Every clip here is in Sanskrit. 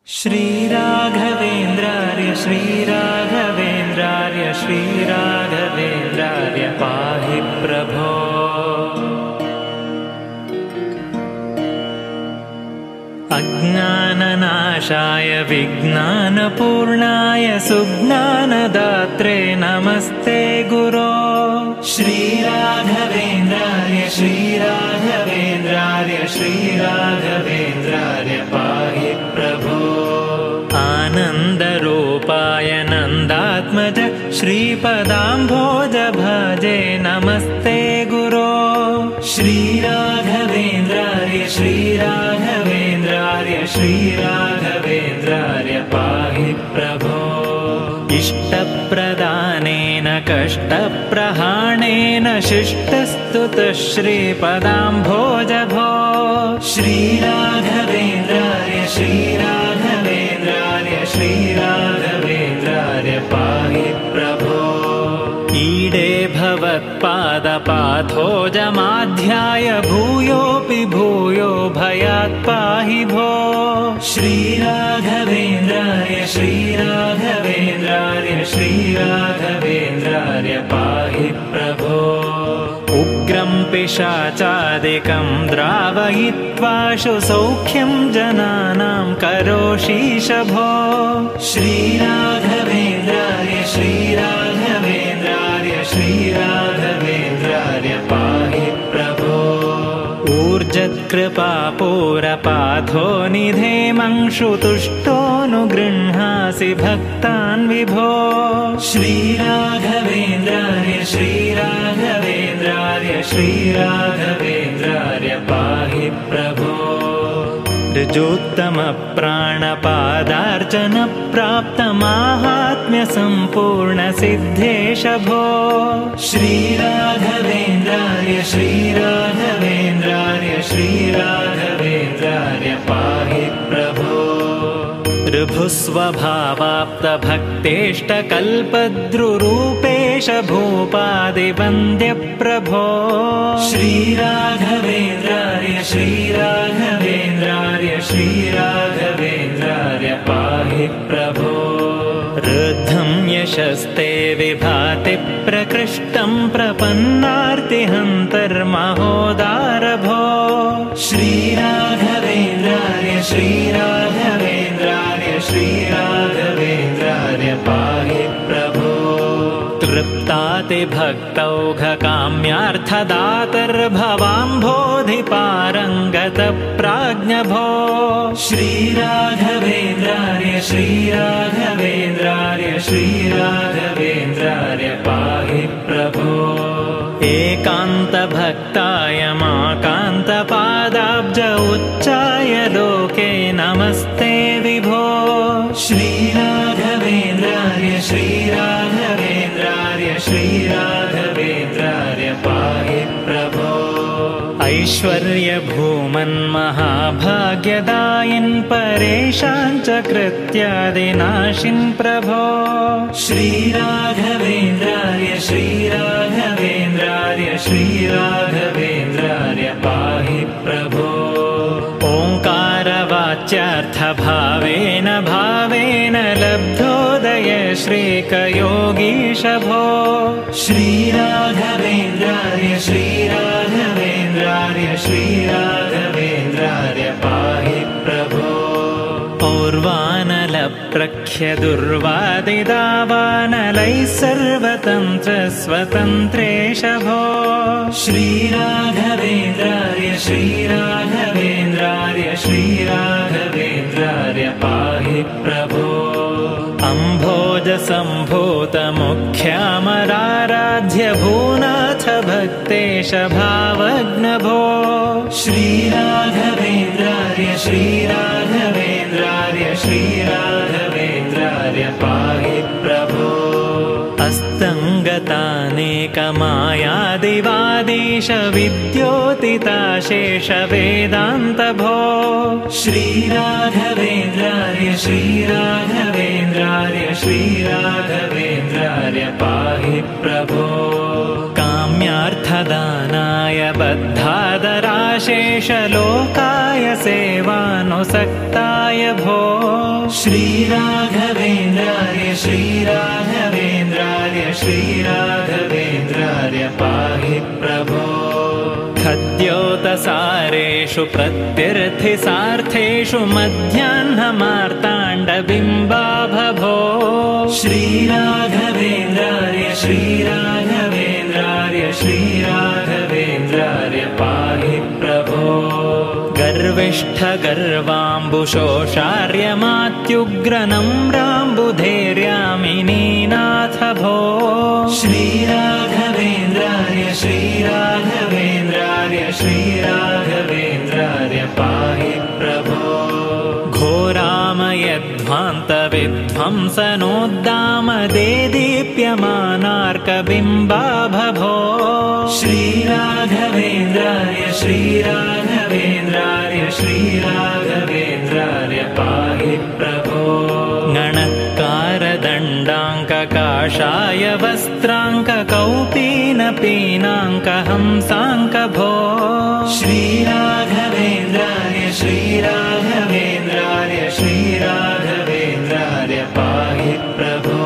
श्रीराघवेन्द्रार्य श्रीराघवेन्द्रार्य श्रीराघवेन्द्रार्य पाहि प्रभो। अज्ञाननाशाय विज्ञानपूर्णाय सुज्ञानदात्रे नमस्ते गुरो। श्रीराघवेन्द्रार्य श्रीराघवेन्द्रार्य श्रीराघवेन्द्रार्य पाहि प्रभो। आनन्दरूपाय नन्दात्मज श्रीपदाम्भोज भजे नमस्ते गुरो। श्रीराघवेन्द्रार्य श्रीराघवेन्द्रार्य श्रीराघवेन्द्रार्य पाहि प्रभो। इष्टप्रदानेन कष्टप्रहाणेन शिष्टस्तुतः श्रीपदाम्भोज भो। श्रीराघवेन्द्रार्य श्रीराघवेन्द्रार्य श्रीराघवेन्द्रार्य पाहि प्रभो। ईडे भवत्पादपाथोजमाध्याय भूयोऽपि भूयो भयात् पाहि भो। श्रीराघवेन्द्रार्य श्रीराघवेन्द्रार्य श्रीराघवेन्द्रार्य पाहि प्रभो। उग्रं पिशाचादिकं द्रावयित्वाशु सौख्यं जनानां करोषीश भो। श्रीराघवेन्द्रार्य श्रीराघवेन्द्रार्य श्रीराघवेन्द्रार्य पाहि प्रभो। ऊर्जत्कृपापूरपाथो निधेमंशुतुष्टोऽनुगृह्णासि भक्तान् विभो। श्रीराघवेन्द्रार्य श्रीराघवेन्द्रार्य श्रीराघवेन्द्रार्य पाहि प्रभो। ऋजोत्तमप्राणपादार्चनप्राप्तमाहात्म्यसम्पूर्णसिद्धेश भो। श्रीराघवेन्द्रार्य श्रीराघवेन्द्रार्य श्रीराघवेन्द्रार्य पाहि प्रभो। ऋभुस्वभावाप्तभक्तेष्टकल्पद्रुरूपेश भूपादिवन्द्यप्रभो। श्रीराघवेन्द्रार्य श्रीराघवेन्द्रार्य श्रीराघवेन्द्रार्य पाहि प्रभो। ऋद्धं यशस्ते विभाति प्रकृष्टं प्रपन्नार्तिहन्तर्महोदार भो। श्रीराघवेन्द्रार्य श्रीराघवेन्द्रार्य श्रीराघवेन्द्रार्य पाहि प्रभो। तृप्तातिभक्तौघकाम्यार्थदातर्भवाम्भोधिपारङ्गतप्राज्ञभो। श्रीराघवेन्द्रार्य श्रीराघवेन्द्रार्य श्रीराघवेन्द्रार्य पाहि प्रभो। एकान्तभक्ताय माकान्तपादाब्ज उच्चाय लोके नमस्ते विभो। श्रीराघवेन्द्रार्य श्रीराघवेन्द्रार्य श्रीराघवेन्द्रार्य पाहि प्रभो। ऐश्वर्यभूमन्महाभाग्यदायिन् परेशाञ्च कृत्यादिनाशिन् प्रभो। श्रीराघवेन्द्रार्य श्रीराघवेन्द्रार्य श्रीराघवेन्द्रार्य पाहि प्रभो। ओङ्कारवाच्यार्थभावेन भावेन लब्धोदय श्रीकयोगीश भो। श्रीराघवेन्द्रार्य श्रीराघवेन्द्रार्य श्रीराघवेन्द्रार्य पाहि प्रभो। पौर्वानलप्रख्यदुर्वादिदावानलैः सर्वतन्त्रस्वतन्त्रेश भो। श्रीराघवेन्द्रार्य श्रीराघवेन्द्रार्य श्रीराघवेन्द्रार्य पाहि प्रभो। अम्भोजसम्भूतमुख्यामराराध्य भूनाथ भक्तेश भावग्नभो। श्रीराघवेन्द्रार्य श्रीराघवेन्द्रार्य श्रीराघवेन्द्रार्य पाहि प्रभो। अस्तङ्गतानेकमायादिवादीश विद्योतिताशेष वेदान्त भो। श्रीराघवेन्द्रार्य श्रीराघवेन्द्रार्य श्रीराघवेन्द्रार्य पाहि प्रभो। काम्यार्थदानाय बद्धादराशेष लोकाय सेवानुसक्ताय भो। श्रीराघवेन्द्रार्य श्रीराघवेन्द्रार्य श्रीराघवेन्द्रार्य पाहि प्रभो खद्योतसारेषु प्रत्यर्थिसार्थेषु मध्याह्नमार्ताण्डबिम्बाभभो श्रीराघवेन्द्रार्य श्रीराघवेन्द्रार्य श्रीराघवेन्द्रार्य पाहि प्रभो गर्विष्ठगर्वाम्बुशोषार्यमात्युग्रनम्राम्बुधैर्यामिनीनाथ भो श्रीराघवेन्द्रार्य श्रीराघवेन्द्रार्य श्रीराघवेन्द्रार्य पाहि प्रभो घोरामयध्वान्तविध्वंसनोद्दामदेदीप्यमानार्कबिम्बाभभो श्रीराघवेन्द्रार्य श्रीराघवेन्द्रार्य श्रीराघवेन्द्रार्य पाहि प्रभो गणकारदण्डाङ्ककाषाय वस्त्राङ्ककौपीनपीनाङ्कहंसाङ्कभो श्रीराघवेन्द्रार्य श्रीराघवेन्द्रार्य श्रीराघवेन्द्रार्य पाहि प्रभो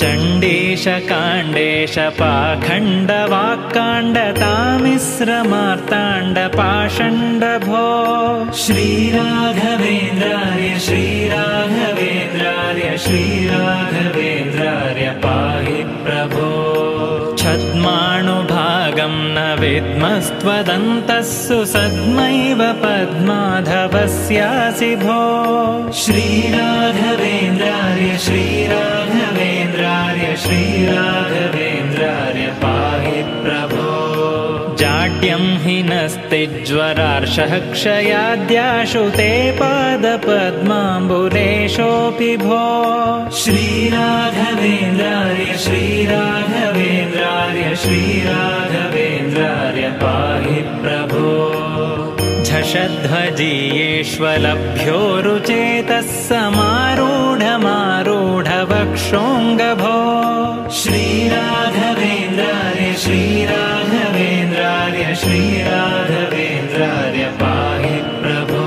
चण्डीशकाण्डेश पाखण्डवाक्काण्डतामिश्रमार्ताण्डपाषण्डभो श्रीराघवेन्द्रार्य श्रीराघवेन्द्रार्य श्रीराघवेन्द्रार्य पाहि प्रभो छद्माणुभागं न विद्मस्त्वदन्तस्सु सद्मैव पद्माधवस्यासि भो श्रीराघवेन्द्रार्य श्रीराघवेन्द्रार्य श्रीराघवेन्द्रार्य पाहि प्रभो जाड्यं हि नस्तिज्वरार्षः क्षयाद्याशु ते पादपद्माम्बुरेशोऽपि भो श्रीराघवेन्द्रार्य श्रीराघवेन्द्रार्य श्रीराघवेन्द्रार्य पाहि प्रभो झषध्वजीयेष्वलभ्यो रुचेतः समारूढमारूढवक्षोऽङ्गभो श्रीराघवेन्द्रार्य श्रीराघवेन्द्रार्य श्रीराघवेन्द्रार्य पाहि प्रभो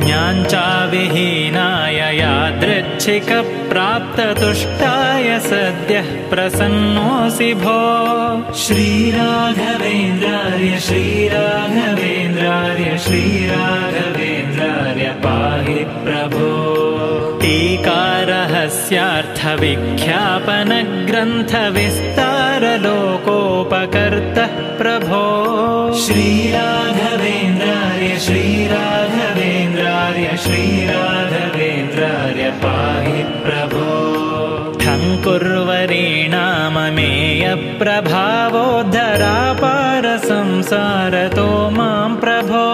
ज्ञाञ्चाविहीनाय यादृच्छिकप्राप्ततुष्टाय सद्यः प्रसन्नोऽसि भो श्रीराघवेन्द्रार्य श्रीराघवेन्द्रार्य श्रीराघवेन्द्रार्य पाहि प्रभो टीकारहस्यार्थविख्यापनग्रन्थविस्तारलोकोपकर्तः प्रभो श्रीराघवेन्द्रार्य श्रीराघवेन्द्रार्य श्रीराघवेन्द्रार्य पाहि प्रभो ठङ्कुर्वरीणाममेयप्रभावोद्धरापारसंसारतो मां प्रभो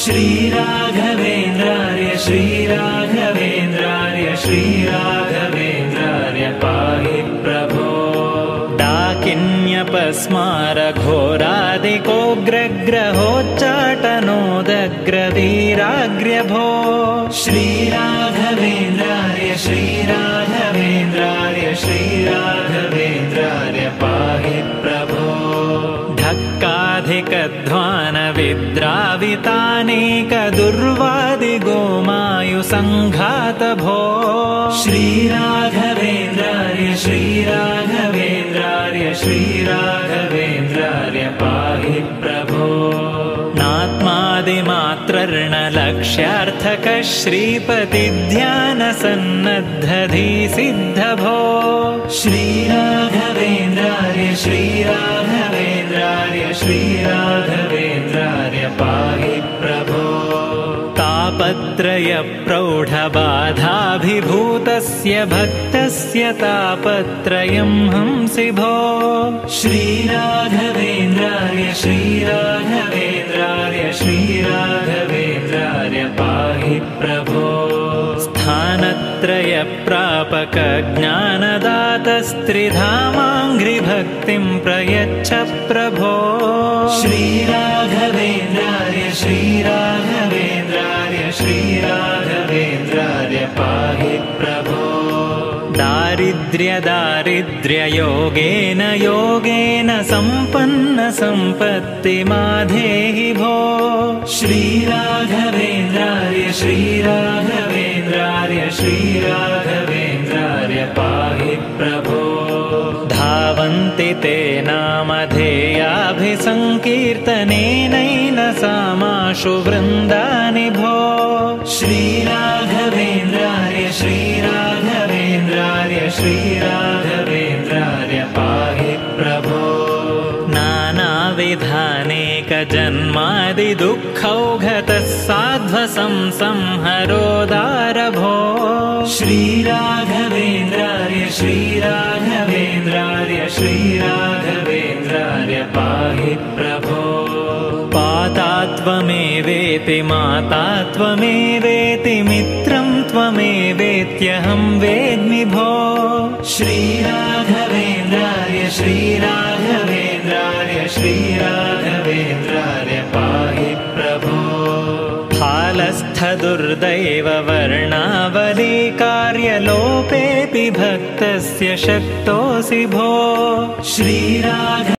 श्रीराघवेन्द्रार्य श्रीराघवेन्द्रार्य श्रीराघवेन्द्रार्य पाहि प्रभो डाकिन्यपस्मारघोरादिकोग्रग्रहोच्चाटनोदग्रवीराग्र्यभो श्रीराघवेन्द्रार्य श्रीराघवेन्द्रार्य श्रीराघवेन्द्रार्य पाहि प्रभो ढक्काधिकध्वानविद्रावितानेकदुर्वादिगोमायुसङ्घातभो श्रीराघवेन्द्रार्य श्रीराघवेन्द्रार्य श्रीराघवेन्द्रार्य पाहि प्रभो नात्मादिमात्रर्णलक्ष्यार्थकः श्रीपतिध्यानसन्नद्धधीसिद्धभो श्रीराघवेन्द्रार्य श्रीराघवेन्द्रार्य श्रीराघवेन्द्रार्य पाहि प्रभो तापत्रयप्रौढबाधाभिभूतस्य भक्तस्य तापत्रयं हंसि भो श्रीराघवेन्द्रार्य श्रीराघवेन्द्रार्य श्रीराघवेन्द्रार्य पाहि प्रभो स्थानत्रयप्रापकज्ञानदातस्त्रिधामाङ्घ्रिभक्तिं प्रयच्छ प्रभो श्रीराघवेन्द्रार्य श्रीराघवेन्द्रार्य श्रीराघवेन्द्रार्य पाहि प्रभो दारिद्र्ययोगेन योगेन सम्पन्न सम्पत्तिमाधेहि भो श्रीराघवेन्द्रार्य श्रीराघवेन्द्रार्य पाहि प्रभो धावन्ति ते नामधेयाभिसङ्कीर्तनेनैन सामाशु वृन्दानि भो श्रीराघवेन्द्रार्य श्रीराघवेन्द्रार्य श्रीराघवेन्द्रार्य पाहि प्रभो नानाविधानेकजन्मादिदुःखौघतः साध्वसंसंहरोदार भो श्रीराघवेन्द्रार्य श्रीराघवेन्द्रार्य श्रीराघवेन्द्रार्य पाहि प्रभो पाता त्वमेवेति माता त्वमेवेति मित्रं त्वमेवेत्यहं वेद्मि भो श्रीराघवेन्द्रार्य श्रीराघवेन्द्रार्य श्रीराघवेन्द्रार्य पाहि प्रभो फालस्थदुर्दैववर्णावली कार्यलोपेऽपि भक्तस्य शक्तोऽसि भो श्रीराघ